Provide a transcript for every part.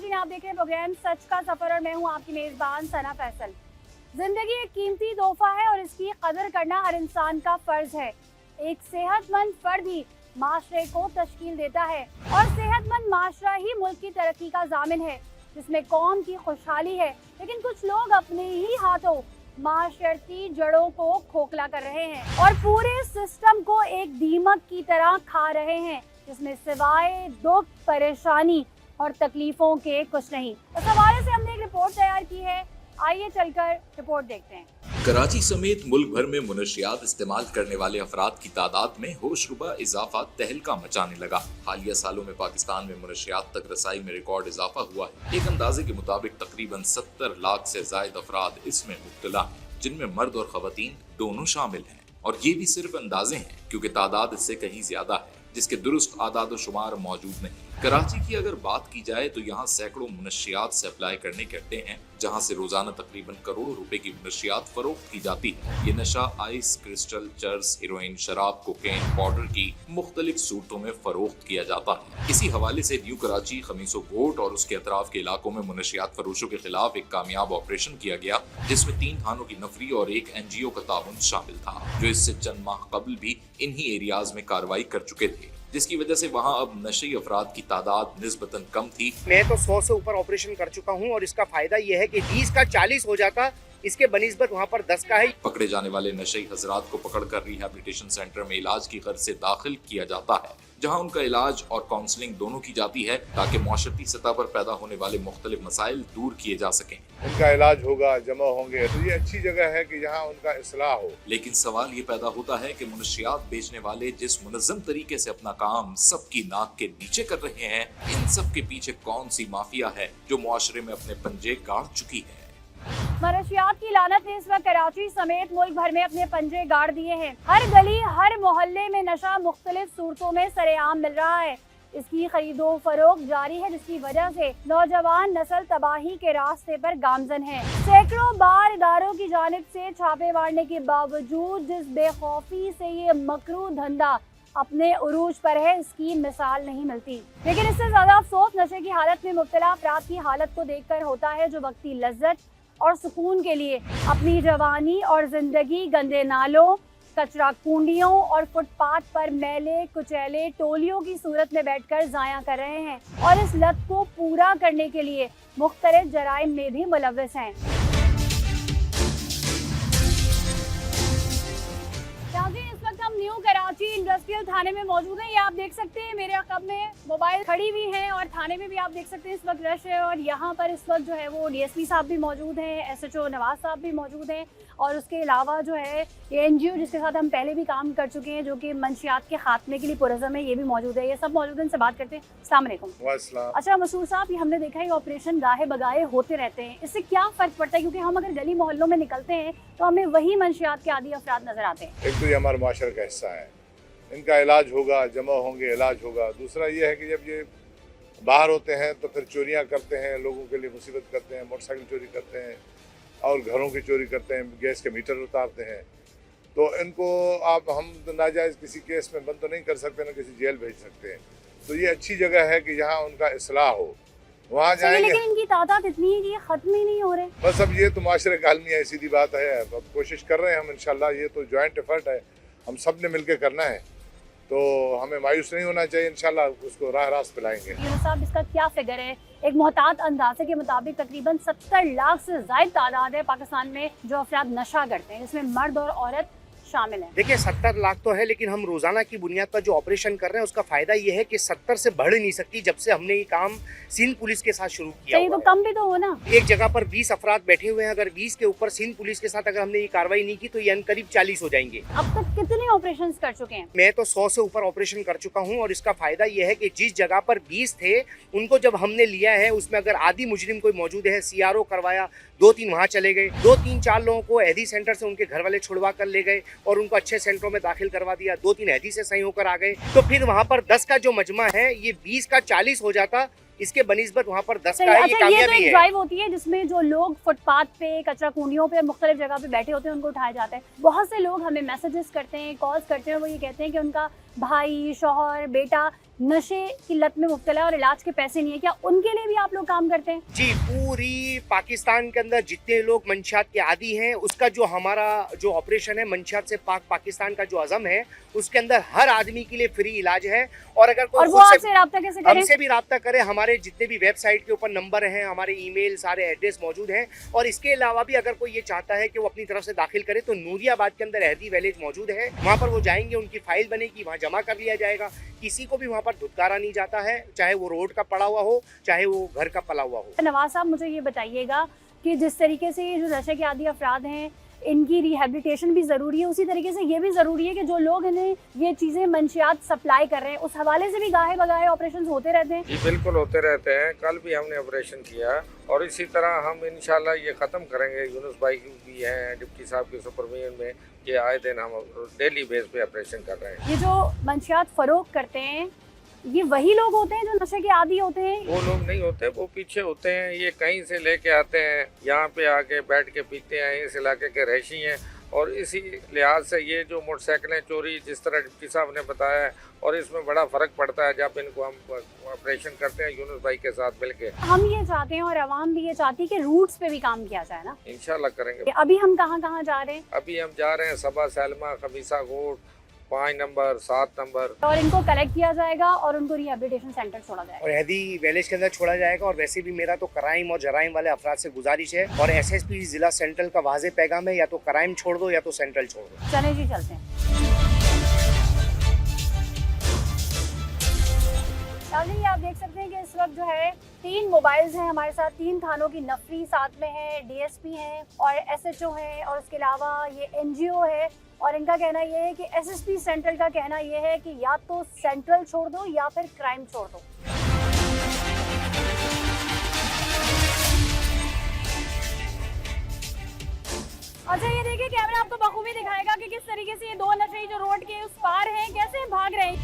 नाज़रीन, आप देख रहे हैं प्रोग्राम सच का सफर और मैं हूं आपकी मेजबान सना फैसल। जिंदगी एक कीमती तोहफा है और इसकी कदर करना हर इंसान का फर्ज है। एक सेहतमंद फर्द ही माशरे को तश्कील देता है और सेहतमंद माशरा ही मुल्क की तरक्की का जामिन है, जिसमें कौम की खुशहाली है। लेकिन कुछ लोग अपने ही हाथों माशरती जड़ों को खोखला कर रहे हैं और पूरे सिस्टम को एक दीमक की तरह खा रहे हैं, जिसमें सिवाय दुख, परेशानी और तकलीफों के कुछ नहीं। इस हवाले से हमने एक रिपोर्ट तैयार की है, आइए चलकर रिपोर्ट देखते हैं। कराची समेत मुल्क भर में मुनशियात इस्तेमाल करने वाले अफराद की तादाद में होशरुबा इजाफा तहलका मचाने लगा। हालिया सालों में पाकिस्तान में मुनशियात तक रसाई में रिकॉर्ड इजाफा हुआ है। एक अंदाजे के मुताबिक तकरीबन 70 लाख से जायद अफराद इसमें मुब्तला हैं, जिनमें मर्द और खवातीन दोनों शामिल हैं। और ये भी सिर्फ अंदाजे हैं, क्योंकि तादाद इससे कहीं ज्यादा है, जिसके दुरुस्त आदाद शुमार मौजूद नहीं। कराची की अगर बात की जाए तो यहाँ सैकड़ों मुनशियात से अप्लाई करने के अड्डे हैं, जहाँ से रोजाना तकरीबन करोड़ों रुपए की मुनशियात फरोख्त की जाती है। ये नशा आइस, क्रिस्टल, चर्स, हेरोइन, शराब, कोकेन, पाउडर की मुख्तलिफ सूरतों में फरोख्त किया जाता है। इसी हवाले से न्यू कराची, खमीसो कोट और उसके अतराफ के इलाकों में मुनशियात फरोशों के खिलाफ एक कामयाब ऑपरेशन किया गया, जिसमें 3 थानों की नफरी और एक NGO का ताउन शामिल था, जो इससे चंद माह कबल भी इन्हीं एरियाज में कार्रवाई कर चुके थे, जिसकी वजह से वहाँ अब नशे अफराद की तादाद निस्बतन कम थी। मैं तो 100 से ऊपर ऑपरेशन कर चुका हूँ और इसका फायदा यह है कि 20 का 40 हो जाता, इसके बनिस्बत वहाँ पर 10 का है। पकड़े जाने वाले नशई हजरात को पकड़कर रिहैबिलिटेशन सेंटर में इलाज की गर्ज से दाखिल किया जाता है, जहाँ उनका इलाज और काउंसलिंग दोनों की जाती है, ताकि मुआशरती सतह पर पैदा होने वाले मुख्तलिफ मसाइल दूर किए जा सकें। उनका इलाज होगा, जमा होंगे, तो ये अच्छी जगह है कि जहाँ उनका इस्लाह हो। लेकिन सवाल ये पैदा होता है कि मुनशियात बेचने वाले जिस मुनज़्ज़म तरीके से अपना काम सबकी नाक के नीचे कर रहे हैं, इन सब के पीछे कौन सी माफिया है जो मुआशरे में अपने पंजे गाड़ चुकी है। मनशियात की लानत ने इस वक्त कराची समेत मुल्क भर में अपने पंजे गाड़ दिए हैं। हर गली, हर मोहल्ले में नशा मुख्तलिफ सूरतों में सरेआम मिल रहा है। इसकी खरीदो फरोख्त जारी है, जिसकी वजह से नौजवान नस्ल तबाही के रास्ते पर गामजन है। सैकड़ों बार इदारों की जानिब से छापे मारने के बावजूद जिस बेखौफी से ये मकरू धंधा अपने उरूज पर है, इसकी मिसाल नहीं मिलती। लेकिन इससे ज्यादा अफसोस नशे की हालत में मुब्तला अफराद की हालत को देखकर होता है, जो वक्ती लज्जत और सुकून के लिए अपनी जवानी और जिंदगी गंदे नालों, कचरा कुंडियों और फुटपाथ पर मैले कुचैले टोलियों की सूरत में बैठकर जाया कर रहे हैं और इस लत को पूरा करने के लिए मुख्तलिफ जराइम में भी मुलव्वस हैं। इस वक्त हम न्यू कराची इंडस्ट्रियल थाने में मौजूद हैं। ये आप देख सकते हैं, मेरे अकब में मोबाइल खड़ी हुई हैं और थाने में भी आप देख सकते हैं इस वक्त रश है। और यहाँ पर इस वक्त जो है वो DSP साहब भी मौजूद हैं, SHO नवाज साहब भी मौजूद हैं और उसके अलावा जो है ये NGO जिसके साथ हम पहले भी काम कर चुके हैं, जो कि मंशियात के खात्मे के लिए पुरज़म है, ये भी मौजूद है। ये सब मौजूद हैं, इनसे बात करते हैं। अस्सलाम वालेकुम। अच्छा मसूर साहब, ये हमने देखा है ऑपरेशन गाहे बगाए होते रहते हैं, इससे क्या फ़र्क पड़ता है? क्योंकि हम अगर गली मोहल्लों में निकलते हैं तो हमें वही मंशियात के आदी अफराद नजर आते हैं। एक तो ये हमारे माशरे का हिस्सा है, इनका इलाज होगा, जमा होंगे, इलाज होगा। दूसरा ये है कि जब ये बाहर होते हैं तो फिर चोरियाँ करते हैं, लोगों के लिए मुसीबत करते हैं, मोटरसाइकिल चोरी करते हैं और घरों की चोरी करते हैं, गैस के मीटर उतारते हैं। तो इनको हम नाजायज़ किसी केस में बंद तो नहीं कर सकते, ना किसी जेल भेज सकते हैं। तो ये अच्छी जगह है कि जहाँ उनका इस्लाह हो, वहाँ जाएंगे। लेकिन इनकी तादाद इतनी है कि ये खत्म ही नहीं हो रहे। बस अब ये तो माशरे का आलमी है, सीधी बात है। अब कोशिश कर रहे हैं हम, इंशाल्लाह। ये तो जॉइंट एफर्ट है, हम सब ने मिलकर करना है, तो हमें मायूस नहीं होना चाहिए। इंशाल्लाह उसको राह रास्त पे लाएंगे। साहब, इसका क्या फिगर है? एक मोहतात अंदाजे के मुताबिक तकरीबन 70 लाख से ज्यादा तादाद है पाकिस्तान में जो अफराद नशा करते हैं, जिसमें मर्द और औरत शामिल है। देखिए 70 लाख तो है, लेकिन हम रोजाना की बुनियाद पर जो ऑपरेशन कर रहे हैं उसका फायदा ये है कि 70 से बढ़ नहीं सकती जब से हमने ये काम सिंध पुलिस के साथ शुरू किया। तो कम भी तो हो ना। एक जगह पर 20 अफराद बैठे हुए हैं, अगर 20 के ऊपर सिंध पुलिस के साथ अगर हमने ये कार्रवाई नहीं की तो ये करीब 40 हो जाएंगे। अब तक कितने ऑपरेशन कर चुके हैं? मैं तो 100 से ऊपर ऑपरेशन कर चुका हूँ और इसका फायदा ये है कि जिस जगह पर 20 थे उनको जब हमने लिया है, उसमें अगर आदि मुजरिम कोई मौजूद है, CRO करवाया, 2-3 वहाँ चले गए, 2-3-4 लोगों को एहदी सेंटर से उनके घर वाले छुड़वा कर ले गए और उनको अच्छे सेंटरों में दाखिल करवा दिया, 2-3 एहदी से सही होकर आ गए। तो फिर वहाँ पर 10 का जो मजमा है ये 20 का 40 हो जाता, इसके बनिस्बत वहाँ पर 10 का है। अच्छा, ये तो एक ड्राइव होती है जिसमें जो लोग फुटपाथ पे, कचरा कुंडियों पे, मुख्तलिफ जगह पे बैठे होते हैं, उनको उठाया जाता है। बहुत से लोग हमें मैसेजेस करते हैं, कॉल्स करते हैं, वो ये कहते हैं कि उनका भाई, शौहर, बेटा नशे की लत में मुब्तला है और इलाज के पैसे नहीं है, क्या उनके लिए भी आप लोग काम करते हैं? जी, पूरी पाकिस्तान के अंदर जितने लोग मंशियात के आदी हैं, उसका जो हमारा जो ऑपरेशन है मंशियात से पाकिस्तान का जो अज़म है, उसके अंदर हर आदमी के लिए फ्री इलाज है। और अगर कोई और वो आपसे रब्ता कैसे करें? हमसे भी रब्ता करे, हमारे जितने भी वेबसाइट के ऊपर नंबर हैं, हमारे ईमेल सारे एड्रेस मौजूद हैं। और इसके अलावा भी अगर कोई ये चाहता है कि वो अपनी तरफ से दाखिल करे तो नूरियाबाद के अंदर अहदी विलेज मौजूद है, वहाँ पर वो जाएंगे, उनकी फाइल बनेगी, वहाँ जमा कर लिया जाएगा। किसी को भी वहाँ पर धुतकारा नहीं जाता है, चाहे वो रोड का पड़ा हुआ हो, चाहे वो घर का पला हुआ हो। नवाज साहब, मुझे ये बताइएगा कि जिस तरीके से ये जो नशे के आदी अफराद हैं, इनकी रिहेबिलिटेशन भी ज़रूरी है, उसी तरीके से ये भी ज़रूरी है कि जो लोग इन्हें ये चीज़ें मंशियात सप्लाई कर रहे हैं, उस हवाले से भी गाहे बगाहे ऑपरेशन होते रहते हैं। जी बिल्कुल होते रहते हैं। कल भी हमने ऑपरेशन किया और इसी तरह हम इंशाल्लाह ये ख़त्म करेंगे। यूनुस भाई भी हैं डिप्टी साहब के सुपरविजन में, ये आए दिन हम डेली बेस पे ऑपरेशन कर रहे हैं। ये जो मंशियात फ़रोग करते हैं, ये वही लोग होते हैं जो नशे के आदी होते हैं? वो लोग नहीं होते, वो पीछे होते हैं। ये कहीं से लेके आते हैं, यहाँ पे आके बैठ के पीते हैं, इस इलाके के रहशी हैं। और इसी लिहाज से ये जो मोटरसाइकिलें चोरी, जिस तरह डिप्टी साहब ने बताया है, और इसमें बड़ा फ़र्क पड़ता है जब इनको हम ऑपरेशन करते हैं यूनुस भाई के साथ मिलके। हम ये चाहते हैं और आवाम भी ये चाहती है कि रूट्स पे भी काम किया जाए ना। इंशाल्लाह करेंगे। अभी हम कहाँ कहाँ जा रहे हैं? अभी हम जा रहे हैं सबा, सैलमा, खबीसा गोट, 5 नंबर, 7 नंबर। और इनको कलेक्ट किया जाएगा और उनको रिहेबिलिटेशन सेंटर छोड़ा जाएगा और अहदी विलेज के अंदर छोड़ा जाएगा। और वैसे भी मेरा तो क्राइम और जराइम वाले अफराद से गुजारिश है और एसएसपी जिला सेंट्रल का वाज़ेह पैगाम है, या तो क्राइम छोड़ दो या तो सेंट्रल छोड़ दो। चले जी, चलते हैं। जी, आप देख सकते हैं कि इस वक्त जो है 3 मोबाइल्स हैं हमारे साथ, 3 थानों की नफरी साथ में है, डीएसपी हैं और एसएचओ हैं, और उसके अलावा ये एनजीओ है। और इनका कहना ये है कि एसएसपी सेंट्रल का कहना ये है कि या तो सेंट्रल छोड़ दो या फिर क्राइम छोड़ दो। अच्छा, ये देखिए, कैमरा आपको बखूबी दिखाएगा कि किस तरीके से ये 2 नशे जो रोड के उस पार हैं कैसे भाग रहे हैं।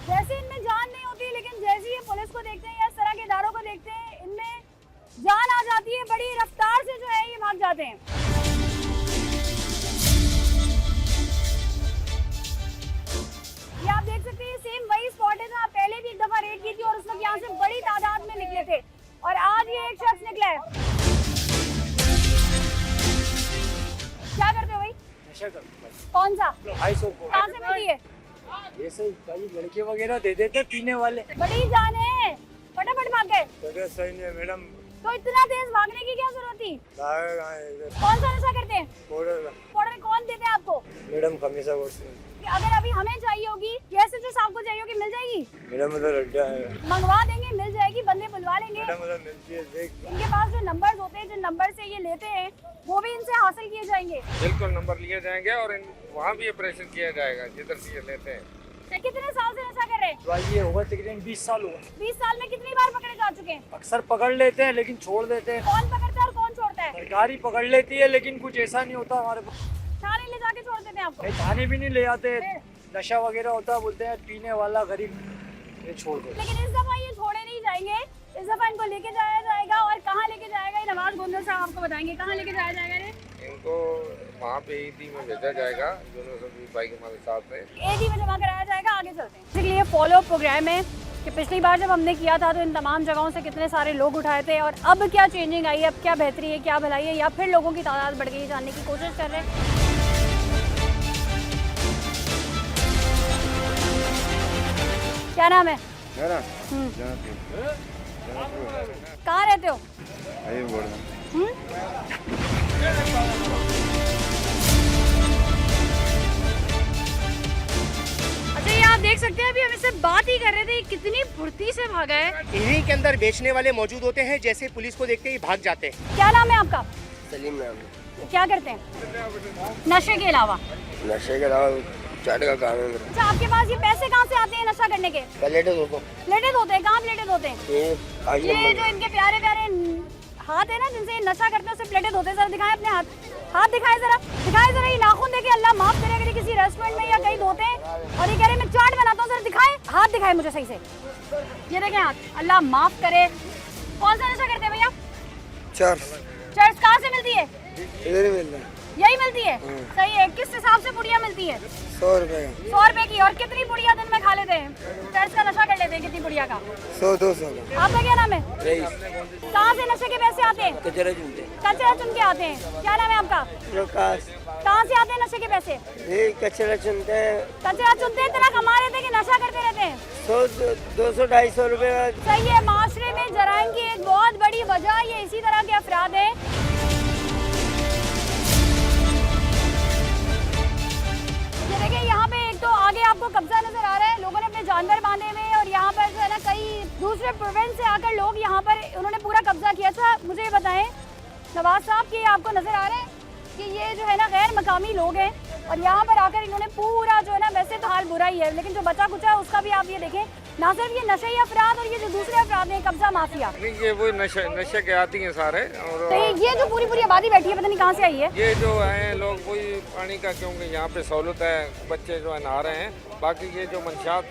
जैसे इनमें जान नहीं होती, लेकिन जैसे ये पुलिस को देखते हैं या इस तरह के इदारों को देखते हैं, इनमें जान आ जाती है, बड़ी रफ्तार से जो है ये भाग जाते हैं। ये आप देख सकते हैं, सेम वही स्पॉट है जहाँ पहले भी एक दफा रेड की थी और उस वक्त यहाँ से बड़ी तादाद में निकले थे, और आज ये एक शख्स निकला है। क्या करते हो भाई? नशा करते हैं। कौन सा? 250 को कहाँ से मिली है? ये सब कई लड़के वगैरह दे देते पीने वाले। बड़ी जान है, फटाफट भाग गए। तबीयत सही नहीं है मैडम। तो इतना तेज भागने की क्या जरूरत थी? कौन सा नशा करते हैं? पाउडर कौन देते हैं आपको? मैडम खमीसा अगर अभी हमें चाहिए होगी, जैसे जो आपको चाहिए होगी, मिल जाएगी? मैडम उधर अड्डा है, मंगवा देंगे, मिल जाएगी, बंदे बुलवा लेंगे। मैडम उधर मिलती है, देख। इनके पास जो नंबर्स होते हैं, जिन नंबर से ये लेते हैं, वो भी इनसे हासिल किए जाएंगे। बिल्कुल नंबर लिए जाएंगे और वहाँ भी ऑपरेशन किया जाएगा जिधर से ये लेते हैं। तो कितने साल से नशा कर रहे हैं? भाई ये होगा तकरीबन 20 साल हुआ। 20 साल में कितनी बार पकड़े जा चुके हैं? अक्सर पकड़ लेते हैं लेकिन छोड़ देते हैं। कौन पकड़ता है और कौन छोड़ता है? सरकारी पकड़ लेती है लेकिन कुछ ऐसा नहीं होता हमारे पास। थाने ले जाके छोड़ देते हैं आपको? नहीं, थाने भी नहीं ले जाते। नशा वगैरह होता है, बोलते हैं पीने वाला गरीब, ये छोड़ दो। लेकिन इस दफा ये छोड़े नहीं जाएंगे, इस दफा इनको लेके जाया जाएगा। और कहाँ लेके जाएगा, ये नवाज गोंदल साहब आपको बताएंगे कहाँ लेके जाया जाएगा। इनको वहाँ पे ईदी में भेजा जाएगा यूनुस भाई के हमारे साथ में। एडी में जमा कराया जाएगा। आगे चलते हैं। इसलिए फॉलो प्रोग्राम है कि पिछली बार जब हमने किया था तो इन तमाम जगहों से कितने सारे लोग उठाए थे, और अब क्या चेंजिंग आई है, अब क्या बेहतरी है, क्या भलाई है, या फिर लोगों की तादाद बढ़ गई, जानने की कोशिश कर रहे हैं। क्या नाम है? मेरा कहाँ रहते हो? अच्छा, ये आप देख सकते हैं, अभी हम इससे बात ही कर रहे थे, कितनी फुर्ती से भागा है। इन्हीं के अंदर बेचने वाले मौजूद होते हैं, जैसे पुलिस को देखते ही भाग जाते हैं। क्या नाम है आपका? सलीम नाम है। क्या करते हैं नशे के अलावा? नशे के अलावा चाट का काम है मेरा। अच्छा, आपके पास ये पैसे कहाँ से आते हैं नशा करने के? प्लेटेड होता प्लेटेड होते हैं? कहाँ प्लेटेड होते हैं? ये जो इनके प्यारे प्यारे हाथ है ना, जिनसे ये नशा करते हैं, उससे प्लेटेड होते हैं। जरा दिखाएं अपने हाथ, हाथ दिखाएं जरा, दिखाएं जरा। ये नाखून देखे, अल्लाह माफ करे, अगर किसी रेस्टोरेंट में या कहीं धोते हैं और ये कह रहे हैं मैं चाट बनाता हूँ, जरा दिखाएं, हाथ दिखाएं मुझे सही से। ये देखें हाथ, अल्लाह माफ करे। कौन सा नशा करते हैं भैया? चर्स चर्च कहाँ से मिलती है? इधर ही मिलता है। यही मिलती है? सही है। किस हिसाब से पुड़िया मिलती है? 100 रुपए का। 100 रुपए की। और कितनी पुड़िया दिन में खा लेते हैं? चर्च का नशा कर लेते हैं कितनी पुड़िया का? 100-200 का। आपका क्या नाम है? रईस। कहाँ से नशे के पैसे आते हैं? कचरा चुनते। कचरा चुन के आते हैं। क्या नाम है आपका? प्रकाश। कहाँ से आते हैं नशे के पैसे? ये कचरा चुनते हैं। कचरा चुनते हैं, इतना कमा रहे थे कि नशा करते रहते हैं? 100-200-250 रुपए का। सही है। माशरे में जराइम की एक बहुत बड़ी वजह ये इसी तरह के अफराद हैं। ये देखिए, यहाँ पे एक तो आगे आपको कब्जा नजर आ रहा है, लोगों ने अपने जानवर बांधे हुए हैं और यहाँ पर जो है ना कई दूसरे प्रोविंस से आकर लोग यहाँ पर उन्होंने पूरा कब्जा किया था। मुझे ये बताएं नवाज साहब कि आपको नजर आ रहा है कि ये जो है ना गैर मकामी लोग हैं और यहाँ पर आकर इन्होंने पूरा जो है ना, वैसे तो हाल बुरा ही है लेकिन जो बचा कुचा है उसका भी आप ये देखें, ना सिर्फ ये नशे अफराद और ये जो दूसरे अफराद हैं कब्जा माफिया, नहीं ये वही नशे के आती हैं सारे। और तो ये जो पूरी आबादी बैठी है पता नहीं कहाँ से आई है। ये जो है लोग वही पानी का, क्योंकि यहाँ पे सहूलत है, बच्चे जो है नहा रहे हैं। बाकी ये जो मंशात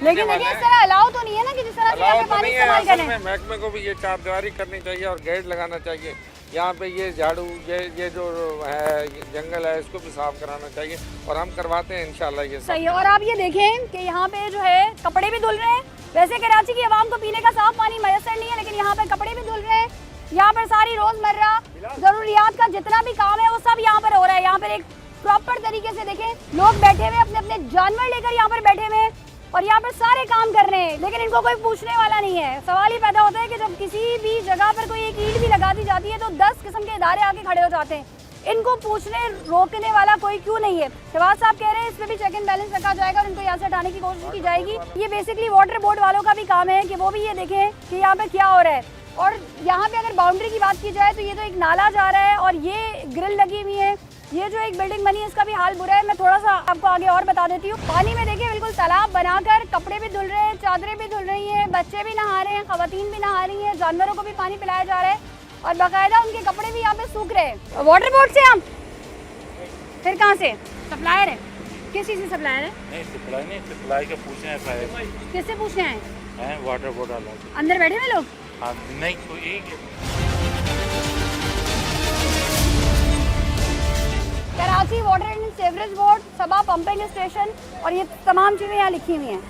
लेकिन देखिए इस तरह अलाउ तो नहीं है ना कि जिस तरह से यहाँ पे पानी इस्तेमाल करें। महकमे को भी ये चारदीवारी करनी चाहिए और गेट लगाना चाहिए। यहाँ पे ये झाड़ू ये जो है जंगल है इसको भी साफ कराना चाहिए और हम करवाते हैं इंशाल्लाह ये सही है। और आप ये देखें कि यहाँ पे जो है कपड़े भी धुल रहे हैं। वैसे कराची की आवाम को पीने का साफ पानी मैसर नहीं है लेकिन यहाँ पे कपड़े भी धुल रहे हैं। यहाँ पर सारी रोजमर्रा जरूरियात का जितना भी काम है वो सब यहाँ पर हो रहा है। यहाँ पर एक प्रॉपर तरीके से देखें, लोग बैठे हुए अपने अपने जानवर लेकर यहाँ पर बैठे हुए हैं और यहाँ पर सारे काम कर रहे हैं लेकिन इनको कोई पूछने वाला नहीं है। सवाल ही पैदा होता है कि जब किसी भी जगह पर कोई एक ईंट भी लगा दी जाती है तो 10 किस्म के इदारे आके खड़े हो जाते हैं, इनको पूछने रोकने वाला कोई क्यों नहीं है। शहबाज साहब कह रहे हैं इस पर भी चेक एंड बैलेंस रखा जाएगा और इनको यहाँ से हटाने की कोशिश की जाएगी। ये बेसिकली वाटर बोर्ड वालों का भी काम है कि वो भी ये देखें कि यहाँ पे क्या हो रहा है। और यहाँ पे अगर बाउंड्री की बात की जाए तो ये तो एक नाला जा रहा है और ये ग्रिल लगी हुई है। ये जो एक बिल्डिंग बनी है इसका भी हाल बुरा है। मैं थोड़ा सा आपको आगे और बता देती हूँ। पानी में देखिए बिल्कुल तालाब बनाकर कपड़े भी धुल रहे हैं, चादरें भी धुल रही हैं, बच्चे भी नहा रहे हैं, खवातीन भी नहा रही हैं, जानवरों को भी पानी पिलाया जा रहा है और बाकायदा उनके कपड़े भी यहाँ पे सूख रहे हैं। वाटर बोर्ड से हम फिर कहाँ से सप्लायर है? किस चीज़ से सप्लायर है? नहीं सप्लाई का पूछने हैं। किससे पूछने आए हैं वाटर बोर्ड वाला। अंदर बैठे हुए लोग? हाँ नहीं कोई एक Karachi water and sewerage board, Saba pumping station और ये तमाम चीज़ें यहाँ लिखी हुई हैं।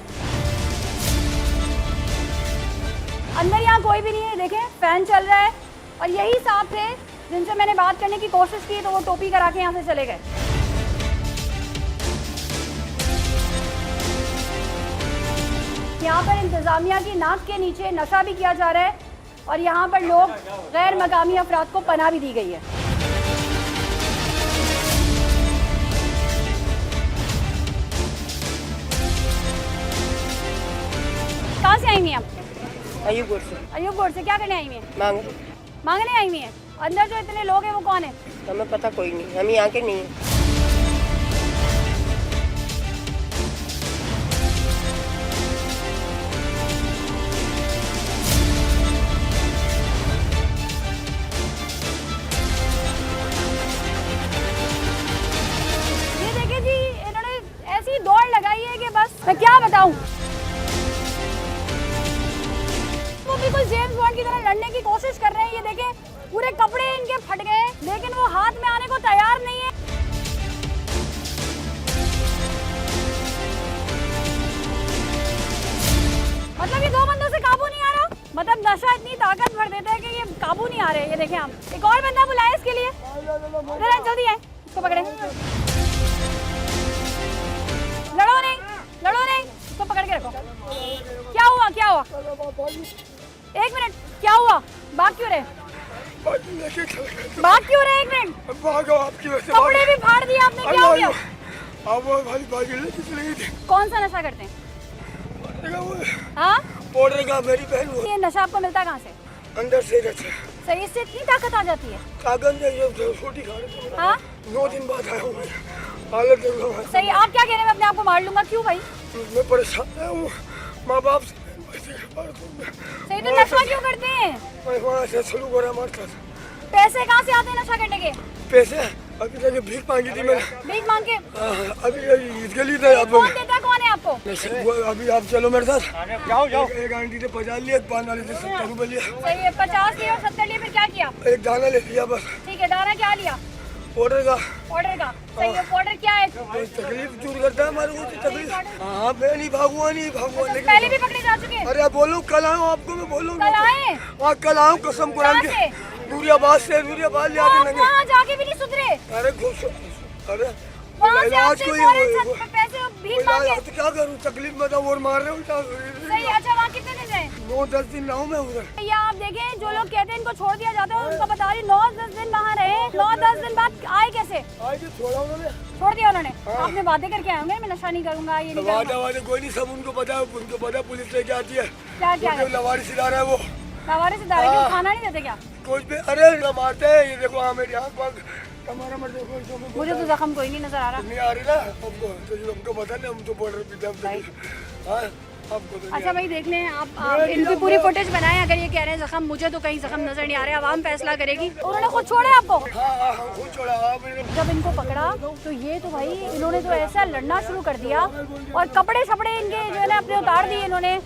अंदर यहाँ कोई भी नहीं है। देखें फैन चल रहा है और यही साहब थे जिनसे मैंने बात करने की कोशिश की तो वो टोपी करा के यहाँ से चले गए। यहाँ पर इंतजामिया की नाक के नीचे नशा भी किया जा रहा है और यहाँ पर लोग गैर मकामी अफराद को पनाह भी दी गई है। कहाँ से आई हुई हैं आप? अयूबगढ़ से। अयूबगढ़ से। क्या करने आई हुई हैं? मांगने आई हुई हैं। अंदर जो इतने लोग हैं वो कौन है? हमें पता कोई नहीं, हम यहाँ के नहीं हैं। ये देखिए जी, इन्होंने ऐसी दौड़ लगाई है कि बस मैं क्या बताऊं। वो बिल्कुल जेम्स बॉन्ड की तरह लड़ने की कोशिश कर रहे हैं। ये देखें पूरे कपड़े इनके फट गए लेकिन वो हाथ में आने को तैयार नहीं है। मतलब ये दो बंदों से काबू नहीं आ रहा। मतलब नशा इतनी ताकत भर देता है कि ये काबू नहीं आ रहे। ये देखें आप, एक और बंदा बुलाए इसके लिए। जरा जल्दी आए, इसको पकड़े। लड़ो नहीं, इसको पकड़ के रखो। क्या हुआ? एक मिनट, क्या हुआ? भाग क्यों रहे? एक मिनट, कपड़े भी फाड़ दिए आपने, क्या हो गया? कौन सा नशा करते हैं? हाँ? मेरी बहन वो ये नशा आपको मिलता कहाँ से? अंदर से रहता। सही, इससे इतनी ताकत आ जाती है? छोटी खा रही। हाँ? 9 दिन बाद आया हूँ। हालत सही। आप क्या कह रहे हैं? मैं अपने आप को मार लूंगा। क्यों भाई? मैं परेशान हूँ माँ बाप से। सही, तो नशा क्यों करते हैं? मैं वहाँ से शुरू हो रहा मारता था। पैसे कहाँ से आते हैं नशा करने के? पैसे अभी तक भीख मांगी थी मैंने। भीख मांग के? अभी इसके लिए था आप लोग। कौन देता? कौन है आपको? अभी आप चलो मेरे साथ। जाओ। एक आंटी ने 50 लिए, पान वाले से 70 रुपए लिया। सही है। 50 लिए और 70 लिए, फिर क्या किया? एक दाना ले लिया बस। ठीक है, दाना क्या लिया? ऑर्डर का ऑर्डर का सही है। ऑर्डर क्या है? तो तकलीफ दूर करता है हमारे को तो तकलीफ। हाँ मैं नहीं भागूंगा लेकिन पहले भी पकड़े जा चुके हैं। अरे बोलो कल आऊँ आपको मैं बोलूँ कल आए? हाँ कल आऊँ कसम कुरान कहाँ से? के नूरियाबाद से नूरियाबाद ले आप आके लगे। वहाँ जाके भी नहीं सुधरे? अरे अरे वहाँ से इलाज आपसे कोई फौरन पैसे भीख मांगे। तो क्या करूँ तकलीफ में तो और मार रहे हो सही। अच्छा वहाँ कितने दिन रहे? 9-10 दिन रहा हूँ मैं उधर। ये आप देखें, जो लोग कहते हैं इनको छोड़ दिया जाता है, उनको बता रही 9-10 दिन वहाँ रहे। 9-10 दिन बाद आए कैसे? आज भी छोड़ा उन्होंने। छोड़ दिया उन्होंने? आपने वादे करके आए होंगे मैं नशा नहीं करूँगा, ये नहीं करूँगा। वादे कोई नहीं, सब उनको पता है पुलिस लेके आती है। क्या जो लवारिस इदारा है वो सवारी से दारे क्यों खाना नहीं देते क्या? कुछ भी अरे मारते हैं। ये देखो हाँ मेरी आँख पाँख हमारा मर देखो मुझे तो जख्म कोई नहीं नजर आ रहा। नहीं आ रही ना हमको, तो हमको पता नहीं, हम तो बॉर्डर पे हाँ आपको तो अच्छा भाई देख लें आप इनकी पूरी फुटेज बनाएं। अगर ये कह रहे हैं जख्म, मुझे तो कहीं जख्म नजर नहीं आ रहे। आवाम फैसला करेगी। उन्होंने खुद छोड़ा आपको? हाँ खुद छोड़ा। जब इनको पकड़ा तो ये तो भाई इन्होंने तो ऐसा लड़ना शुरू कर दिया और कपड़े छपड़े इनके जो है ना अपने उतार दिए इन्होंने।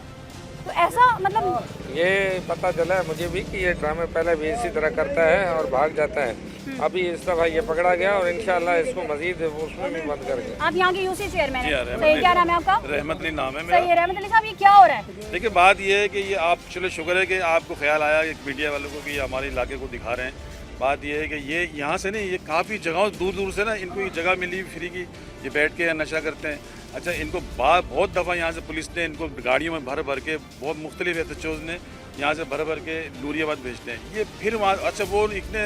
तो ऐसा मतलब ये पता चला है मुझे भी कि ये ड्रामे पहले भी इसी तरह करता है और भाग जाता है। अभी इस दफ़ा ये पकड़ा गया और इंशाल्लाह इसको मजीद उसमें भी बंद करके। आप यहाँ के यूसी चेयरमैन हैं? रहमत सही, क्या नाम है आपका? रहमत अली नाम है सही है रहमत अली साहब, ये क्या हो रहा है? देखिए बात ये है कि ये आप चलो शुक्र है कि आपको ख्याल आया एक मीडिया वालों को कि ये हमारे इलाके को दिखा रहे हैं। बात ये है कि ये यहाँ से नहीं, ये काफ़ी जगहों दूर दूर से ना इनको ये जगह मिली फ्री की, ये बैठ के नशा करते हैं। अच्छा इनको बहुत दफ़ा यहाँ से पुलिस ने इनको गाड़ियों में भर भर के बहुत मुख्तलिफ एसएचओज़ ने यहाँ से भर भर के नूरियाबाद भेजते हैं। ये फिर वहाँ अच्छा वो इतने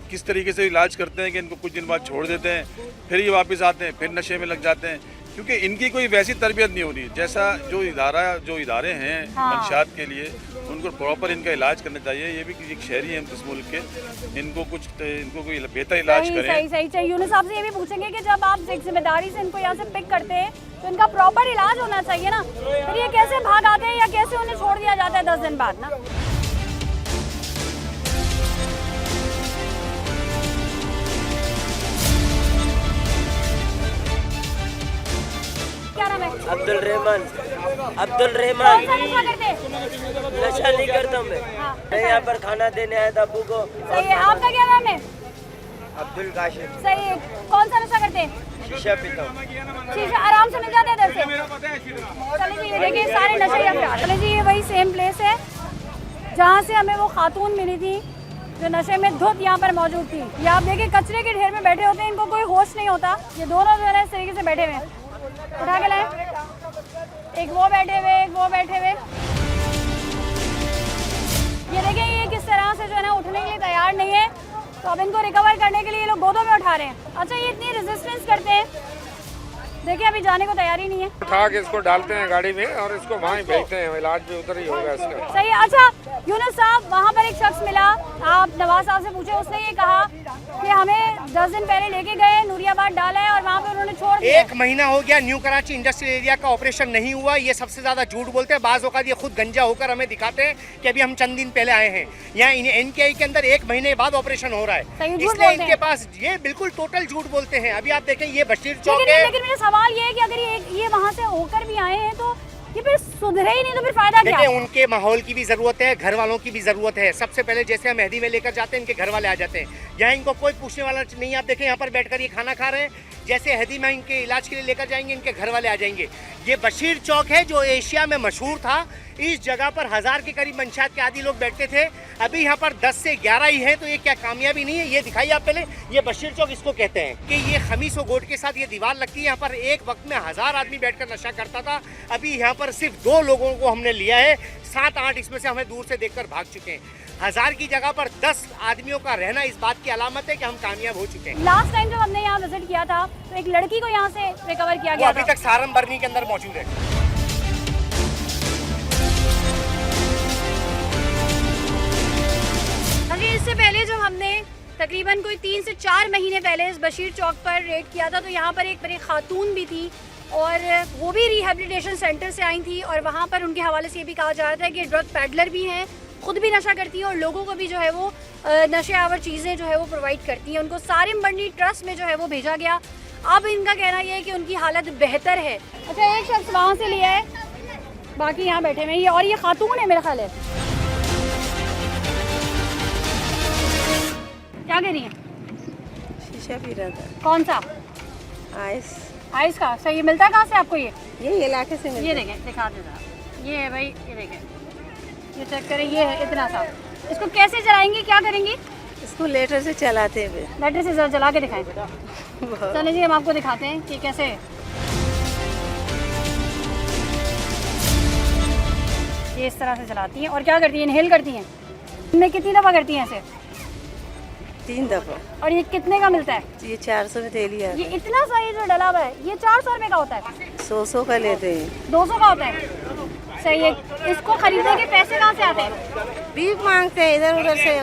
किस तरीके से इलाज करते हैं कि इनको कुछ दिन बाद छोड़ देते हैं, फिर ये वापस आते हैं, फिर नशे में लग जाते हैं, क्योंकि इनकी कोई वैसी तरबियत नहीं हो रही। जैसा जो इदारे हैं मंशियात के लिए उनको प्रॉपर इनका इलाज करना चाहिए। ये भी एक शहरी हैं इस मुल्क के, इनको कोई बेहतर इलाज करें। सही चाहिए। यूनुस साहब से ये भी पूछेंगे कि जब आप जिम्मेदारी से इनको यहाँ से पिक करते हैं तो इनका प्रॉपर इलाज होना चाहिए ना। फिर ये कैसे भाग आते हैं या कैसे उन्हें छोड़ दिया जाता है 10 दिन बाद ना? क्या नाम है? अब्दुल रहमान। कौन सा नशा करते हैं? नशा नहीं करता मैं यहाँ पर खाना देने आया था अबू को। सही है। आपका क्या नाम है? अब्दुल काशिफ। सही है। कौन सा नशा करते हैं? शीशा पीता हूँ। शीशा आराम से मिल जाता है इधर से? चलिए जी, ये देखिए सारे नशे अफराद। चलिए जी, ये वही सेम प्लेस है जहाँ से हमें वो खातून मिली थी जो नशे में धुत यहाँ पर मौजूद थी। ये आप देखिए कचरे के ढेर में बैठे होते हैं, इनको कोई होश नहीं होता। ये दोनों जो है इस तरीके से बैठे हुए हैं। उठा के लाए, एक वो बैठे हुए, एक वो बैठे हुए। ये देखिए ये किस तरह से जो है ना उठने के लिए तैयार नहीं है, तो अब इनको रिकवर करने के लिए ये लोग गोदों में उठा रहे हैं। अच्छा ये इतनी रेजिस्टेंस करते हैं, देखिए अभी जाने को तैयारी नहीं है। उठा के इसको डालते हैं गाड़ी में और इसको वहाँ ही भेजते हैं, इलाज भी उधर ही होगा इसका। सही है। अच्छा यूनुस साहब, वहाँ पर एक शख्स मिला, आप नवाज साहब से पूछे, उसने ये कहा कि हमें 10 दिन पहले लेके गए, नूरियाबाद डाला है और वहाँ पे उन्होंने छोड़ दिया। 1 महीना हो गया न्यू कराची इंडस्ट्रियल एरिया का ऑपरेशन नहीं हुआ। ये सबसे ज्यादा झूठ बोलते हैं। बाज़ औक़ात ये खुद गंजा होकर हमें दिखाते हैं कि अभी हम चंद दिन पहले आए हैं। यहाँ NKI के अंदर 1 महीने बाद ऑपरेशन हो रहा है, इसलिए इनके पास ये बिल्कुल टोटल झूठ बोलते हैं। अभी आप देखें ये बशीर चौक है। लेकिन मेरा सवाल ये है कि अगर ये वहाँ से होकर भी आए हैं तो ये फिर सुधरे ही नहीं तो फिर फायदा क्या? देखिए उनके माहौल की भी जरूरत है, घर वालों की भी जरूरत है। सबसे पहले जैसे हम मेहदी में लेकर जाते हैं, इनके घर वाले आ जाते हैं। यहाँ इनको कोई पूछने वाला नहीं। आप देखें यहाँ पर बैठकर ये खाना खा रहे हैं। जैसे हदी में इनके इलाज के लिए लेकर जाएंगे, इनके घर वाले आ जाएंगे। ये बशीर चौक है जो एशिया में मशहूर था। इस जगह पर 1000 के करीब मंशियात के आदि लोग बैठते थे। अभी यहाँ पर 10 से 11 ही है, तो ये क्या कामयाबी नहीं है? ये दिखाइए आप पहले। ये बशीर चौक इसको कहते हैं कि ये खमीस व गोट के साथ ये दीवार लगती है। यहाँ पर एक वक्त में 1000 आदमी बैठकर नशा करता था। अभी यहाँ पर सिर्फ 2 लोगों को हमने लिया है, 7-8 इसमें से हमें दूर से देखकर भाग चुके हैं। 1000 की जगह पर 10 आदमियों का रहना इस बात की अलामत है कि हम कामयाब हो चुके हैं। लास्ट टाइम जब हमने यहाँ विजिट किया था तो एक लड़की को यहाँ से रिकवर किया वो गया अभी था। तक सारन बरनी के अंदर मौजूद है। इससे पहले जब हमने तकरीबन कोई 3 से 4 महीने पहले इस बशीर चौक पर रेड किया था तो यहाँ पर एक खातून भी थी और वो भी रिहेबिलिटेशन सेंटर से आई थी और वहाँ पर उनके हवाले से ये भी कहा जा रहा था कि ड्रग पैडलर भी हैं, खुद भी नशा करती हैं और लोगों को भी जो है वो नशे आवर चीज़ें जो है वो प्रोवाइड करती हैं। उनको सारिम मंडी ट्रस्ट में जो है वो भेजा गया। अब इनका कहना यह है कि उनकी हालत बेहतर है। अच्छा एक शख्स वहाँ से लिया है, बाकी यहाँ बैठे हुए हैं और ये खातून है मेरा ख्याल है। क्या कह रही हैं? शीशा पी रहा था। कौन सा? आइस। आइस का? सही है। मिलता कहाँ से आपको ये? यही इलाके से मिलता ये है। देखें, दिखा दे जरा। ये है भाई, ये देखें, ये चेक करें, ये है इतना सा। इसको कैसे जलाएंगी, क्या करेंगी? इसको लेटर से चलाते हुए। बैटरी से जरा जला के दिखाएं। चलिए जी, हम आपको दिखाते हैं कि कैसे। ये इस तरह से जलाती हैं और क्या करती हैं? इनहेल करती हैं। इनमें कितनी दफ़ा करती हैं ऐसे? 3 दफा। और ये कितने का मिलता है? ये 400 में थैली है। ये इतना सा ये जो डला हुआ है ये 400 रुपये का होता है? 100 का लेते हैं। 200 का होता है? सही है। इसको खरीदने के पैसे कहाँ से आते हैं? भीख मांगते हैं इधर उधर से।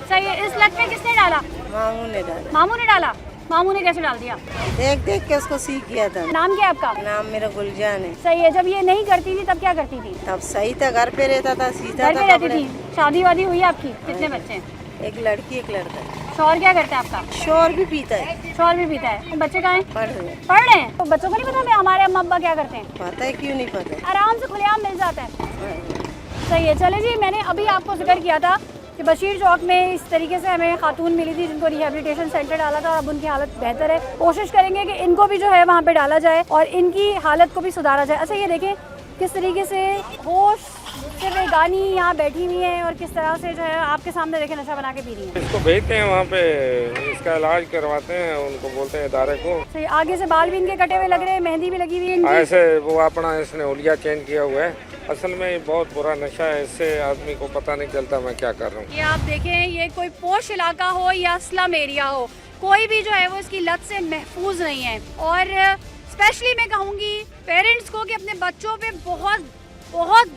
सही है। इस लट में किसने डाला? मामू ने डाला। मामू ने डाला? मामू ने कैसे डाल दिया? देख देख के उसको सीख गया था। नाम क्या है आपका? नाम मेरा गुलजान है। सही है। जब ये नहीं करती थी तब क्या करती थी? तब सही था, घर पे रहता था, सीता घर था पे रहती कपड़े। थी। शादी वादी हुई है आपकी? कितने बच्चे हैं? एक लड़की एक लड़का। शौहर क्या करता है आपका? शोर भी पीता है। शौहर भी पीता है। बच्चे कहाँ हैं? पढ़ रहे हैं। पढ़ रहे हैं। तो बच्चों को नहीं पता हमारे अम्मा अब्बा क्या करते हैं? पता है, क्यों नहीं पता। आराम से खुलेआम मिल जाता है। सही है। चले जी, मैंने अभी आपको जिक्र किया था कि बशीर चौक में इस तरीके से हमें खातून मिली थी जिनको रिहेबिलिटेशन सेंटर डाला था। अब उनकी हालत बेहतर है। कोशिश करेंगे कि इनको भी जो है वहाँ पे डाला जाए और इनकी हालत को भी सुधारा जाए। अच्छा, ये देखें किस तरीके से होश से बेगानी यहाँ बैठी हुई है और किस तरह से जो है आपके सामने देखें नशा बना के पी रही है। इसको भेजते हैं वहाँ पे, इसका इलाज करवाते हैं, उनको बोलते हैं इदारे को। सही। आगे से बाल भी इनके कटे हुए लग रहे हैं, मेहंदी भी लगी हुई है इनकी। ऐसे वो अपना इसने हुलिया चेंज किया हुआ है। असल में ये बहुत बुरा नशा है, इससे आदमी को पता नहीं चलता मैं क्या कर रहा हूँ। ये आप देखें, ये कोई पोश इलाका हो या स्लम एरिया हो, कोई भी जो है वो इसकी लत से महफूज नहीं है। और स्पेशली मैं कहूँगी पेरेंट्स को कि अपने बच्चों पे बहुत बहुत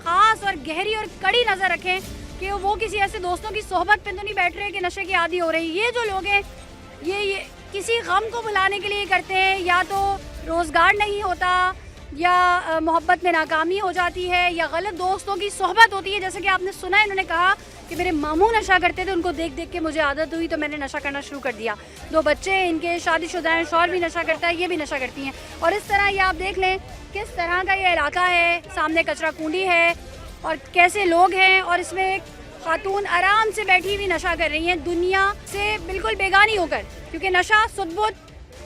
खास और गहरी और कड़ी नज़र रखें कि वो किसी ऐसे दोस्तों की सोहबत पे तो नहीं बैठ रहे कि नशे की आदी हो रही। ये जो लोग हैं ये किसी गम को भुलाने के लिए करते हैं, या तो रोज़गार नहीं होता, या मोहब्बत में नाकामी हो जाती है, या गलत दोस्तों की सोहबत होती है। जैसे कि आपने सुना, इन्होंने कहा कि मेरे मामू नशा करते थे, उनको देख देख के मुझे आदत हुई तो मैंने नशा करना शुरू कर दिया। 2 बच्चे हैं इनके, शादीशुदा हैं, शौहर भी नशा करता है, ये भी नशा करती हैं। और इस तरह ये आप देख लें किस तरह का ये इलाका है। सामने कचरा कुंडी है और कैसे लोग हैं, और इसमें एक खातून आराम से बैठी हुई नशा कर रही हैं दुनिया से बिल्कुल बेगानी होकर, क्योंकि नशा सुध-बुध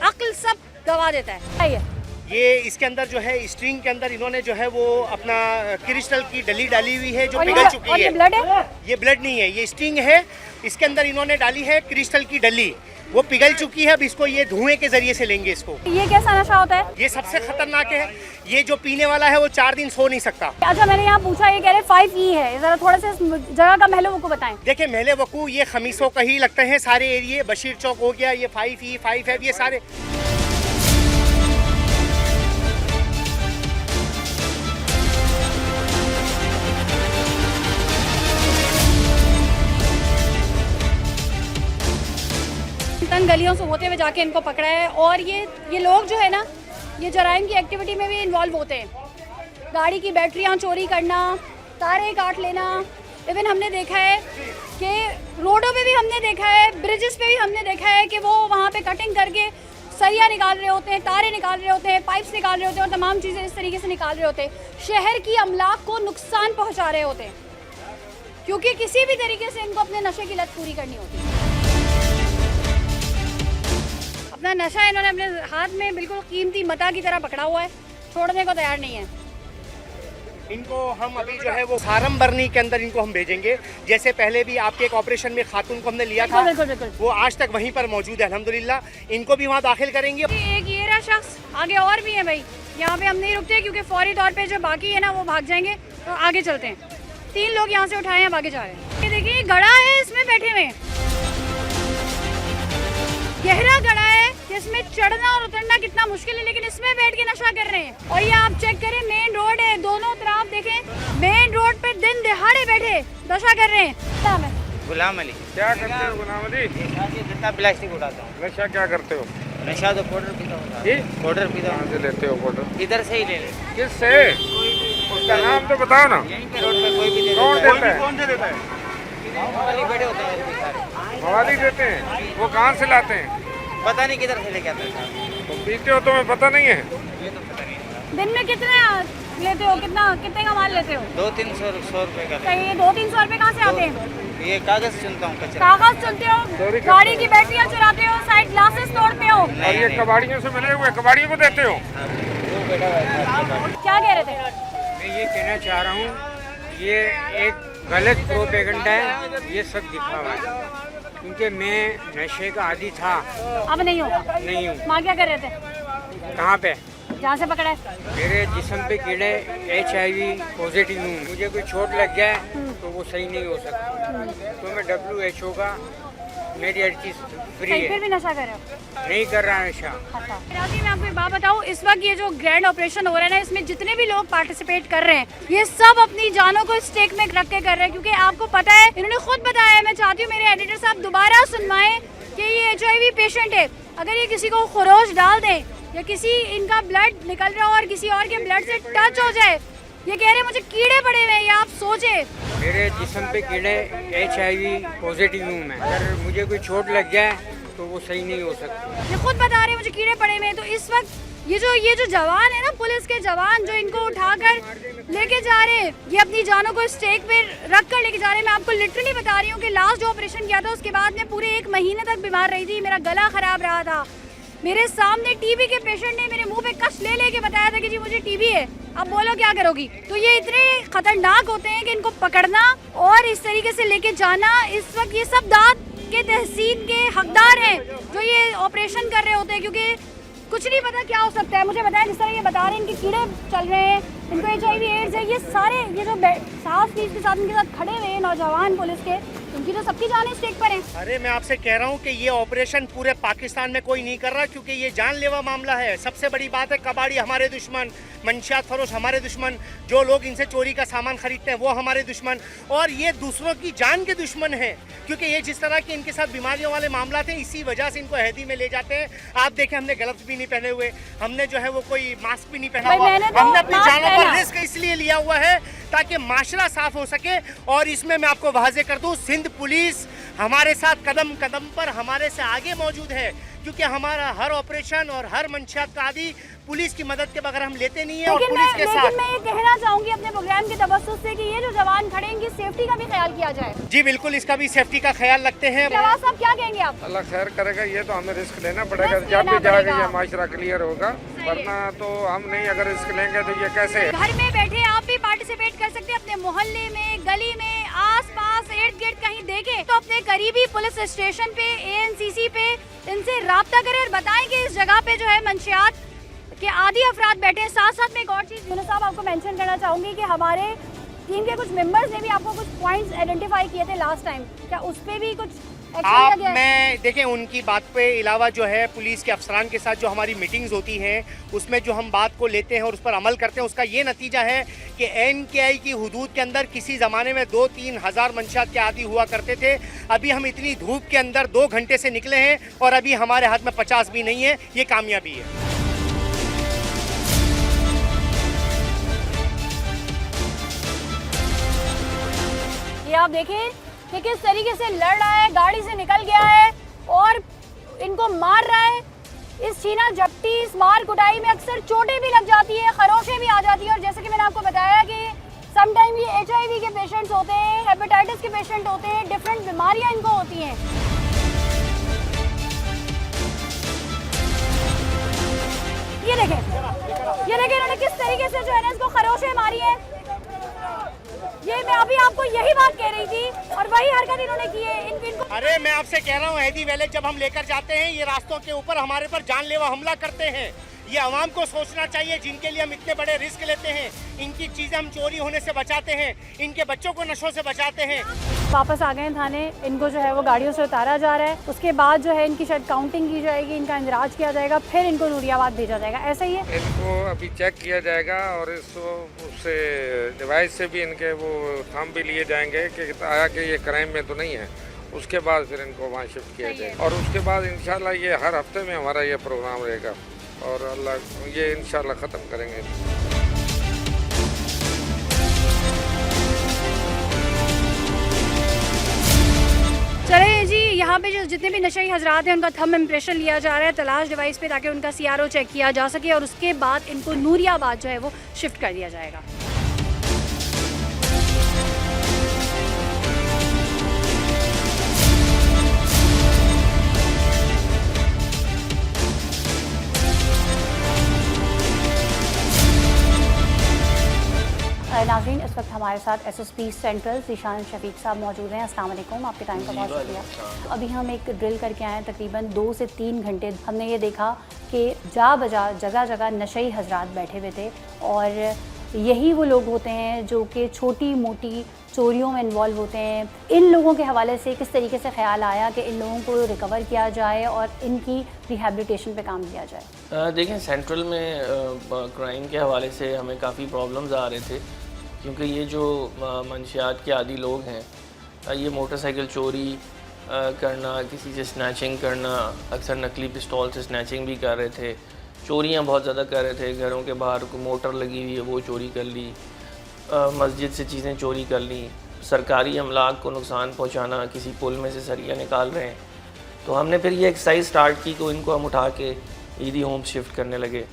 अक्ल सब गवा देता है। ये इसके अंदर जो है स्ट्रिंग के अंदर इन्होंने जो है वो अपना क्रिस्टल की डली डाली हुई है जो पिघल चुकी है। ये ब्लड है? ये ब्लड नहीं है, ये स्ट्रिंग है। इसके अंदर इन्होंने डाली है क्रिस्टल की डली, वो पिघल चुकी है। अब इसको ये धुएं के जरिए से लेंगे इसको। ये कैसा नशा होता है? ये सबसे खतरनाक है। ये जो पीने वाला है वो 4 दिन सो नहीं सकता। अच्छा, मैंने यहाँ पूछा, ये कह रहे 5E है। जरा थोड़ा सा जगह का महलो को बताएं। देखिए, महले वकू ये खमीसों का ही लगते हैं सारे एरिए। बशीर चौक हो गया, ये 5E 5 है, ये सारे। तंग गलियों से होते हुए जाके इनको पकड़ा है। और ये लोग जो है ना, ये जराइम की एक्टिविटी में भी इन्वॉल्व होते हैं। गाड़ी की बैटरियां चोरी करना, तारे काट लेना। इवन हमने देखा है कि रोडों पे भी हमने देखा है, ब्रिजेस पे भी हमने देखा है कि वो वहाँ पे कटिंग करके सरिया निकाल रहे होते हैं, तारे निकाल रहे होते हैं, पाइप्स निकाल रहे होते हैं और तमाम चीज़ें इस तरीके से निकाल रहे होते हैं। शहर की अमलाक को नुकसान पहुँचा रहे होते हैं, क्योंकि किसी भी तरीके से इनको अपने नशे की लत पूरी करनी होती है। अपना नशा इन्होंने अपने हाथ में बिल्कुल कीमती मता की तरह पकड़ा हुआ है, छोड़ने को तैयार नहीं है। इनको हम अभी जो है वो सारम बरनी के अंदर इनको हम भेजेंगे। जैसे पहले भी आपके एक ऑपरेशन में खातून को हमने लिया था, वो आज तक वहीं पर मौजूद है अल्हम्दुलिल्लाह। इनको भी वहाँ दाखिल करेंगे। एक ये रहा शख्स, आगे और भी है भाई। यहाँ पे हम नहीं रुकते क्योंकि फौरी तौर पे जो बाकी है ना वो भाग जाएंगे, तो आगे चलते हैं। 3 लोग यहाँ से उठाए हैं, अब आगे जा रहे हैं। ये देखिए गड़ा है, इसमें बैठे हुए गहरा गड़ा है जिसमें चढ़ना और उतरना कितना मुश्किल है, लेकिन इसमें बैठ के नशा कर रहे हैं। और ये आप चेक करें, मेन रोड है, दोनों तरफ देखें, मेन रोड पे दिन दिहाड़े बैठे नशा कर रहे हैं। गुलाम अली। क्या करते हो गुलाम अली? जितना प्लास्टिक उठाता हूँ। नशा क्या करते हो? नशा तो पाउडर पीता हूँ। जी? पाउडर पीता कहाँ हूँ। से लेते हो पाउडर? इधर से ही ले ले। किससे? उसका नाम तो बताओ ना। यहीं पे रोड पे कोई भी दे कौन देता देता है? कौन देता है? वाली बैठे होते हैं इसके सारे। मवाली देते हैं। वो कहाँ से लाते हैं? पता नहीं किधर से लेके आते हैं। तो पीते हो, तुम्हें पता नहीं है? ये तो पता नहीं। दिन में कितने लेते हो? कितने का माल लेते हो? 200-300 रुपए का। तो ये 200-300 रुपए कहाँ से आते हैं? ये कागज चुनता हूँ, कचरा। कागज चुनते हो, गाड़ी की बैटरियाँ चुराते हो, साइड ग्लासेस तोड़ते हो। और ये कबाड़ियों से मिले हुए कबाड़ियों को देते हो? क्या कह रहे थे? मैं ये कहना चाह रहा हूँ, ये एक गलत प्रोपेगेंडा है, ये सब दिखावा है। क्योंकि मैं नशे का आदी था, अब नहीं होगा। नहीं हूँ। माँ क्या कर रहे थे? कहाँ पे? जहाँ से पकड़ा है? मेरे जिस्म पे कीड़े, HIV पॉजिटिव हूँ। मुझे कोई चोट लग जाए तो वो सही नहीं हो सकता। तो मैं WHO का, मेरी हर चीज़ फ्री सही, है। फिर भी नशा कर रहे हो? नहीं कर रहा नशा। अच्छा राजी, मैं आपको एक बात बताऊं, इस वक्त ये जो ग्रैंड ऑपरेशन हो रहा है ना, इसमें जितने भी लोग पार्टिसिपेट कर रहे हैं, ये सब अपनी जानों को स्टेक में रख के कर रहे हैं। क्योंकि आपको पता है, इन्होंने खुद बताया है, मैं चाहती हूँ मेरे एडिटर साहब दोबारा सुनवाएं कि ये HIV पेशेंट है। अगर ये किसी को खरोश डाल दें या किसी इनका ब्लड निकल रहा हो और किसी और के ब्लड से टच हो जाए, ये कह रहे हैं मुझे कीड़े पड़े हुए हैं, ये आप सोचे। मेरे जिस्म पे कीड़े, HIV पॉजिटिव हूँ मैं। अगर मुझे कोई चोट लग जाए तो वो सही नहीं हो सकती। ये खुद बता रहे हैं मुझे कीड़े पड़े हुए हैं। तो इस वक्त ये जो जवान है ना, पुलिस के जवान जो इनको उठाकर लेके जा रहे हैं, ये अपनी जानों को स्टेक पे रख कर लेके जा रहे हैं। मैं आपको लिटरली बता रही हूँ कि लास्ट जो ऑपरेशन किया था उसके बाद मैं पूरे 1 महीने तक बीमार रही थी, मेरा गला खराब रहा था। मेरे सामने TB के पेशेंट ने मेरे मुंह पे कश ले लेके बताया था कि जी मुझे TB है, अब बोलो क्या करोगी। तो ये इतने खतरनाक होते हैं कि इनको पकड़ना और इस तरीके से लेके जाना, इस वक्त ये सब दाद के तहसीन के हकदार हैं जो ये ऑपरेशन कर रहे होते हैं। क्योंकि कुछ नहीं पता क्या हो सकता है। मुझे बताया, जिस तरह ये बता रहे हैं इनके कीड़े चल रहे हैं, इनको HIV AIDS है, ये सारे ये जो साफ चीज के साथ इनके साथ खड़े हुए हैं नौजवान पुलिस के, उनकी तो सबकी जानें स्टेक पर हैं। अरे मैं आपसे कह रहा हूँ कि ये ऑपरेशन पूरे पाकिस्तान में कोई नहीं कर रहा, क्योंकि ये जानलेवा मामला है। सबसे बड़ी बात है, कबाड़ी हमारे दुश्मन, मंशियात फरोश हमारे दुश्मन, जो लोग इनसे चोरी का सामान खरीदते हैं वो हमारे दुश्मन, और ये दूसरों की जान के दुश्मन है। क्योंकि ये जिस तरह की इनके साथ बीमारियों वाले मामला थे, इसी वजह से इनको हैदी में ले जाते हैं। आप देखें, हमने ग्लव्स भी नहीं पहने हुए, हमने जो है वो कोई मास्क भी नहीं पहना हुआ, हमने अपनी जानों पर रिस्क इसलिए लिया हुआ है ताकि माशरा साफ हो सके। और इसमें मैं आपको वाज़ेह कर दूं, सिंध पुलिस हमारे साथ कदम कदम पर हमारे से आगे मौजूद है, क्योंकि हमारा हर ऑपरेशन और हर मंशियात का आदि पुलिस की मदद के बगैर हम लेते नहीं है। और पुलिस के साथ मैं ये कहना चाहूंगी अपने प्रोग्राम के तवज्जुह से कि ये जो जवान खड़े हैं, इनकी सेफ्टी का भी ख्याल किया जाए। जी बिल्कुल, इसका भी सेफ्टी का ख्याल रखते हैं। नवाज साहब क्या कहेंगे आप? अल्लाह खैर करेगा, ये तो हमें रिस्क लेना पड़ेगा, रिस्क जब लेना भी जाके पड़ेगा। ये माशरा क्लियर होगा, वरना तो हम नहीं, अगर रिस्क लेंगे तो ये कैसे। घर में बैठे आप भी पार्टिसिपेट कर सकते हैं, अपने मोहल्ले में, गली में, आस-पास, इर्द गिर्द कहीं देखें तो अपने करीबी पुलिस स्टेशन पे, ANCC पे इनसे राब्ता करें और बताएं कि इस जगह पे जो है मंशियात के आदि अफराद बैठे हैं। साथ साथ में एक और चीज़ यूनुस साहब आपको मेंशन करना चाहूँगी कि हमारे टीम के कुछ मेंबर्स ने भी आपको कुछ पॉइंट्स आइडेंटिफाई किए थे लास्ट टाइम, क्या उस पर भी कुछ आप मैं देखें, उनकी बात पे अलावा जो है पुलिस के अफसरान के साथ जो हमारी मीटिंग्स होती हैं, उसमें जो हम बात को लेते हैं और उस पर अमल करते हैं, उसका ये नतीजा है कि NKI की हुदूद के अंदर किसी ज़माने में 2-3 हज़ार मंशियात के आदी हुआ करते थे। अभी हम इतनी धूप के अंदर 2 घंटे से निकले हैं और अभी हमारे हाथ में 50 भी नहीं है। ये कामयाबी है। ये आप देखें कि किस तरीके से लड़ रहा है, गाड़ी से निकल गया है और इनको मार रहा है। इस छीना झपटी, इस मार कुटाई में अक्सर चोटें भी लग जाती है, खरोशें भी आ जाती है। और जैसे कि मैंने आपको बताया कि समटाइम ये HIV के पेशेंट्स होते हैं, हेपेटाइटिस के पेशेंट होते हैं, डिफरेंट बीमारियां इनको होती हैं। ये देखें इन्होंने किस तरीके से जो है ना इसको खरोशें मारी है। ये मैं अभी आपको यही बात कह रही थी और वही हरकत इन्होंने की है। इनको अरे मैं आपसे कह रहा हूँ, हैदी वैले जब हम लेकर जाते हैं, ये रास्तों के ऊपर हमारे पर जानलेवा हमला करते हैं। ये आवाम को सोचना चाहिए, जिनके लिए हम इतने बड़े रिस्क लेते हैं, इनकी चीज़ें हम चोरी होने से बचाते हैं, इनके बच्चों को नशों से बचाते हैं। वापस आ गए हैं थाने, इनको जो है वो गाड़ियों से उतारा जा रहा है। उसके बाद जो है इनकी शायद काउंटिंग की जाएगी, इनका इंदराज किया जाएगा, फिर इनको नूरियाबाद भेजा जाएगा। ऐसा ही है, इनको अभी चेक किया जाएगा और उससे डिवाइस से भी इनके वो थंब भी लिए जाएंगे कि आया कि ये क्राइम में तो नहीं है। उसके बाद फिर इनको वहाँ शिफ्ट किया जाएगा और उसके बाद इंशाल्लाह ये हर हफ्ते में हमारा ये प्रोग्राम रहेगा और अल्लाह ये इंशाल्लाह ख़त्म करेंगे। चले जी, यहाँ पे जो जितने भी नशई हजरात हैं उनका थंब इम्प्रेशन लिया जा रहा है तलाश डिवाइस पे, ताकि उनका CRO चेक किया जा सके और उसके बाद इनको नूरियाबाद जो है वो शिफ्ट कर दिया जाएगा। नाज़रीन, इस वक्त हमारे साथ SSP सेंट्रल ज़ीशान शफीक साहब मौजूद हैं। अस्सलाम वालेकुम, आपके टाइम का बहुत शुक्रिया। अभी हम एक ड्रिल करके आए हैं, तकरीबन 2 से 3 घंटे हमने ये देखा कि जगह जगह नशई हजरात बैठे हुए थे और यही वो लोग होते हैं जो कि छोटी मोटी चोरियों में इन्वॉल्व होते हैं। इन लोगों के हवाले से किस तरीके से ख्याल आया कि इन लोगों को रिकवर किया जाए और इनकी रिहैबिलिटेशन पे काम किया जाए? देखें, सेंट्रल में क्राइम के हवाले से हमें काफ़ी प्रॉब्लम्स आ रहे थे, क्योंकि ये जो मंशियात के आदी लोग हैं, ये मोटरसाइकिल चोरी करना, किसी से स्नैचिंग करना, अक्सर नकली पिस्तौल से स्नैचिंग भी कर रहे थे, चोरियां बहुत ज़्यादा कर रहे थे। घरों के बाहर को मोटर लगी हुई है वो चोरी कर ली, मस्जिद से चीज़ें चोरी कर ली, सरकारी अमलाक को नुकसान पहुंचाना, किसी पुल में से सरिया निकाल रहे हैं। तो हमने फिर ये एक्सरसाइज स्टार्ट की कि इनको हम उठा के ईदी होम शिफ्ट करने लगे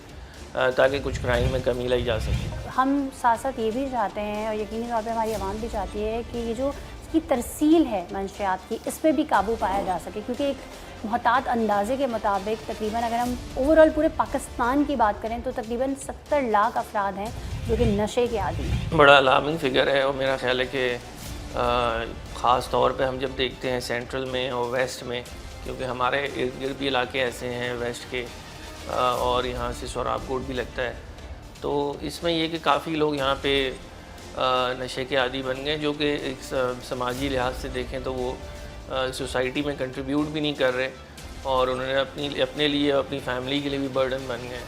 ताकि कुछ क्राइम में कमी लाई जा सके। हम साथ साथ ये भी चाहते हैं और यकीनी तौर पे हमारी आवाम भी चाहती है कि ये जो इसकी तरसील है मंशियात की, इस पर भी काबू पाया जा सके, क्योंकि एक मुहतात अंदाजे के मुताबिक तकरीबन अगर हम ओवरऑल पूरे पाकिस्तान की बात करें तो तकरीबन 70 लाख अफराद हैं जो कि नशे के आदी हैं। बड़ा अलार्मिंग फिगर है और मेरा ख्याल है कि ख़ास तौर पे हम जब देखते हैं सेंट्रल में और वेस्ट में, क्योंकि हमारे इर्द गिर्द भी इलाके ऐसे हैं वेस्ट के और यहाँ से सोराबकोट भी लगता है, तो इसमें ये कि काफ़ी लोग यहाँ पे नशे के आदी बन गए, जो कि एक समाजी लिहाज से देखें तो वो सोसाइटी में कंट्रीब्यूट भी नहीं कर रहे और उन्होंने अपने लिए अपनी फैमिली के लिए भी बर्डन बन गए।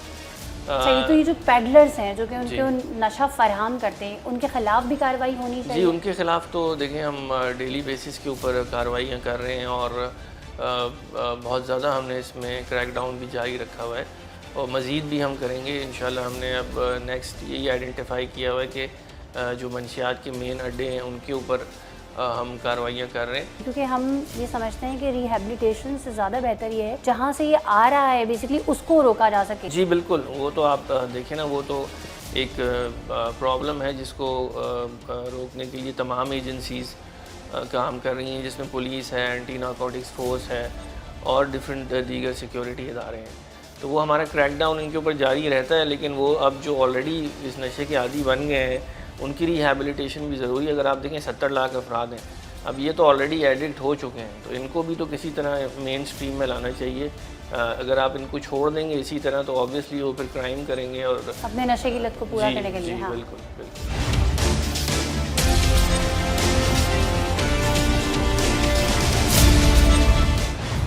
चाहिए तो ये जो पेडलर्स हैं जो कि उनको नशा फराहम करते हैं, उनके ख़िलाफ़ भी कार्रवाई होनी चाहिए? जी, उनके ख़िलाफ़ तो देखें हम डेली बेसिस के ऊपर कार्रवाइयाँ कर रहे हैं और बहुत ज़्यादा हमने इसमें क्रैकडाउन भी जारी रखा हुआ है और मज़ीद भी हम करेंगे इंशाल्लाह। हमने अब नेक्स्ट यही आइडेंटिफाई किया हुआ है कि जो मंशियात के मेन अड्डे हैं उनके ऊपर हम कार्रवाइयाँ कर रहे हैं, क्योंकि हम ये समझते हैं कि रिहैबिलिटेशन से ज़्यादा बेहतर ये है जहाँ से ये आ रहा है बेसिकली उसको रोका जा सके। जी बिल्कुल, वो तो आप देखें ना, वो तो एक प्रॉब्लम है जिसको रोकने के लिए तमाम एजेंसीज़ काम कर रही हैं, जिसमें पुलिस है, एंटी नारकोटिक्स फोर्स है और डिफरेंट दीगर सिक्योरिटी इदारे हैं। तो वो हमारा क्रैकडाउन इनके ऊपर जारी रहता है, लेकिन वो अब जो ऑलरेडी इस नशे के आदी बन गए हैं उनकी रिहैबिलिटेशन भी ज़रूरी है। अगर आप देखें 70 लाख अफराद हैं, अब ये तो ऑलरेडी एडिक्ट हो चुके हैं, तो इनको भी तो किसी तरह मेन स्ट्रीम में लाना चाहिए। अगर आप इनको छोड़ देंगे इसी तरह तो ऑब्वियसली वो फिर क्राइम करेंगे और अपने नशे की लत को पूरा करने के लिए। हाँ, बिल्कुल बिल्कुल।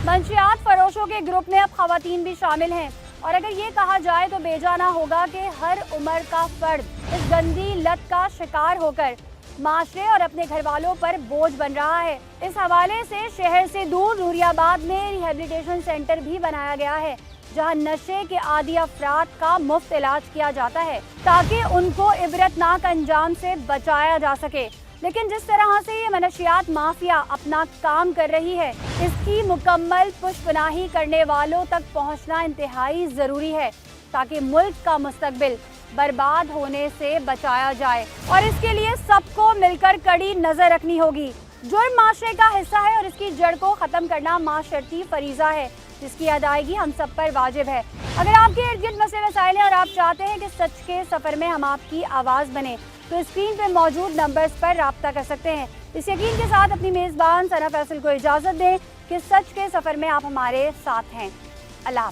मंशियात फरोशों के ग्रुप में अब खवातीन भी शामिल हैं और अगर ये कहा जाए तो बेजाना होगा कि हर उम्र का फर्द इस गंदी लत का शिकार होकर माशरे और अपने घर वालों पर बोझ बन रहा है। इस हवाले से शहर से दूर नूरियाबाद में रिहैबिलिटेशन सेंटर भी बनाया गया है, जहां नशे के आदी अफराद का मुफ्त इलाज किया जाता है ताकि उनको इबरतनाक अंजाम से बचाया जा सके। लेकिन जिस तरह से ये मनशियात माफिया अपना काम कर रही है, इसकी मुकम्मल पुष्पनाही करने वालों तक पहुंचना इंतहाई ज़रूरी है ताकि मुल्क का मुस्तकबिल बर्बाद होने से बचाया जाए और इसके लिए सबको मिलकर कड़ी नज़र रखनी होगी। जुर्म माशरे का हिस्सा है और इसकी जड़ को ख़त्म करना माशरती फरीज़ा है जिसकी अदायगी हम सब पर वाजिब है। अगर आपके इर्द गिर्द मसले मसाइल हैं और आप चाहते हैं कि सच के सफ़र में हम आपकी आवाज़ बने तो स्क्रीन पर मौजूद नंबर्स पर राब्ता कर सकते हैं। इस यकीन के साथ अपनी मेज़बान सना फैसल को इजाज़त दें कि सच के सफ़र में आप हमारे साथ हैं। अल्लाह हाफ़िज़।